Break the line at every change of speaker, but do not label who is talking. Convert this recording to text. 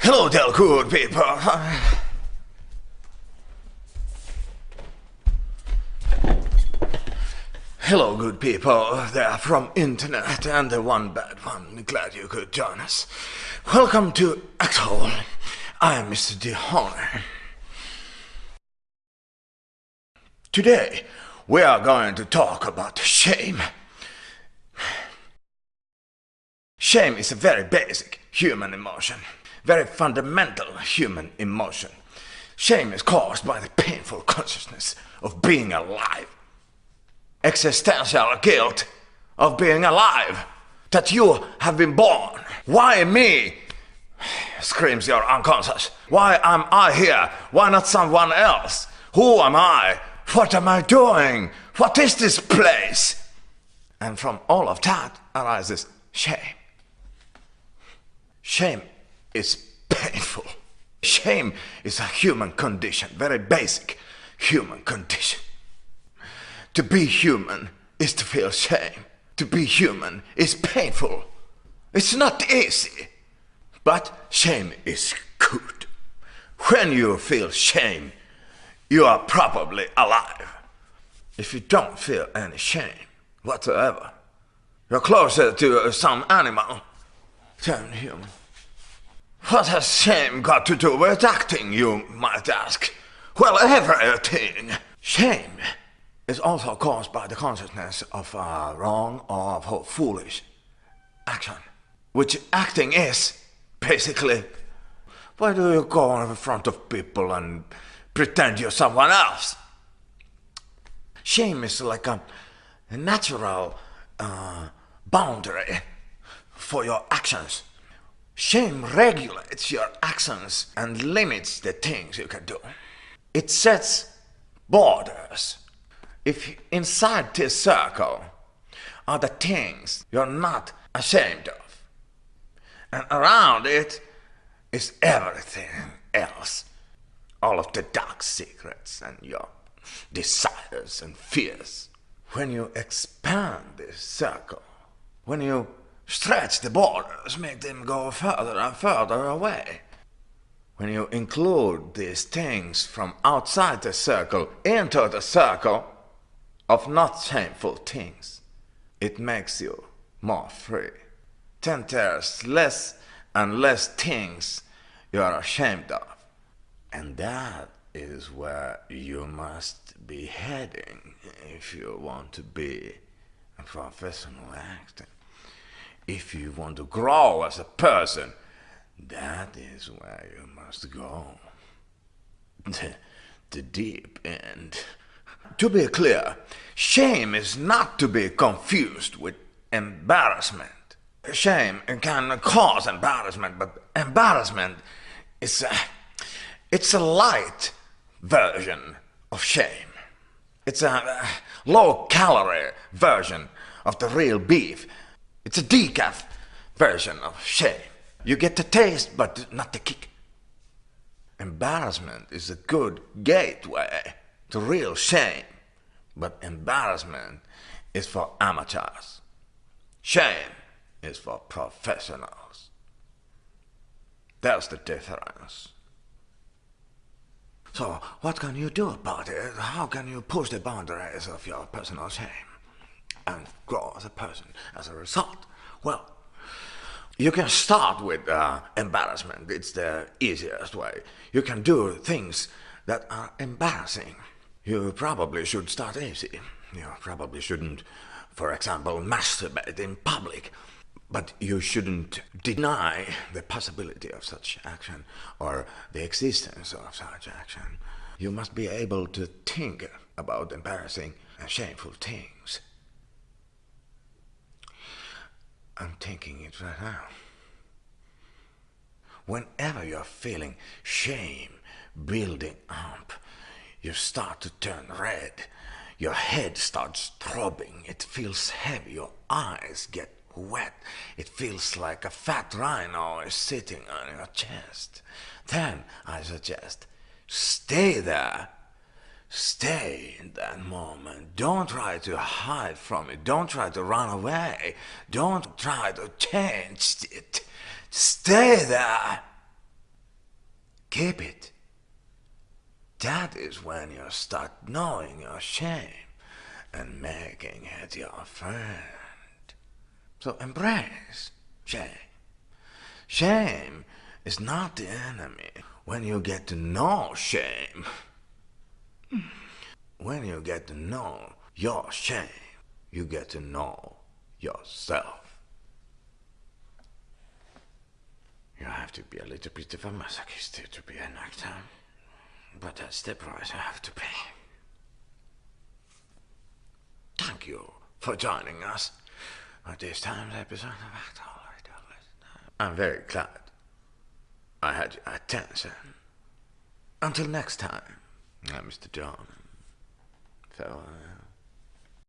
Hello there, good people. Hello, good people. They're from internet and the one bad one. Glad you could join us. Welcome to Acthole. I am Mr. Dehone. Today, we are going to talk about shame. Shame is a very basic human emotion, very fundamental human emotion. Shame is caused by the painful consciousness of being alive. Existential guilt of being alive, that you have been born. Why me? Screams your unconscious. Why am I here? Why not someone else? Who am I? What am I doing? What is this place? And from all of that arises shame. Shame is painful. Shame is a human condition, very basic human condition. To be human is to feel shame. To be human is painful. It's not easy, but shame is good. When you feel shame, you are probably alive. If you don't feel any shame whatsoever, you're closer to some animal than human. What has shame got to do with acting, you might ask? Well, everything. Shame is also caused by the consciousness of a wrong or of a foolish action, which acting is basically. Why do you go in front of people and pretend you're someone else? Shame is like a natural boundary for your actions. Shame regulates your actions and limits the things you can do. It sets borders. If inside this circle are the things you're not ashamed of, and around it is everything else, all of the dark secrets and your desires and fears. When you expand this circle, when you stretch the borders, make them go further and further away, when you include these things from outside the circle into the circle of not shameful things, it makes you more free. Then there's less and less things you are ashamed of. And that is where you must be heading if you want to be a professional actor. If you want to grow as a person, that is where you must go. The deep end. To be clear, shame is not to be confused with embarrassment. Shame can cause embarrassment, but embarrassment is it's a light version of shame. It's a low-calorie version of the real beef. It's a decaf version of shame. You get the taste, but not the kick. Embarrassment is a good gateway to real shame, but embarrassment is for amateurs. Shame is for professionals. There's the difference. So, what can you do about it? How can you push the boundaries of your personal shame and grow as a person as a result? Well, you can start with embarrassment. It's the easiest way. You can do things that are embarrassing. You probably should start easy. You probably shouldn't, for example, masturbate in public. But you shouldn't deny the possibility of such action or the existence of such action. You must be able to think about embarrassing and shameful things. I'm thinking it right now. Whenever you're feeling shame building up, you start to turn red. Your head starts throbbing. It feels heavy. Your eyes get wet. It feels like a fat rhino is sitting on your chest. Then I suggest, stay there. Stay in that moment. Don't try to hide from it. Don't try to run away. Don't try to change it. Stay there. Keep it. That is when you start knowing your shame and making it your friend. So embrace shame. Shame is not the enemy. When you get to know shame, when you get to know your shame, you get to know yourself. You have to be a little bit of a masochist to be an actor, but that's the price I have to pay. Thank you for joining us on this time's episode of Acthole. I'm very glad I had your attention. Until next time, I'm Mr. John. Farewell.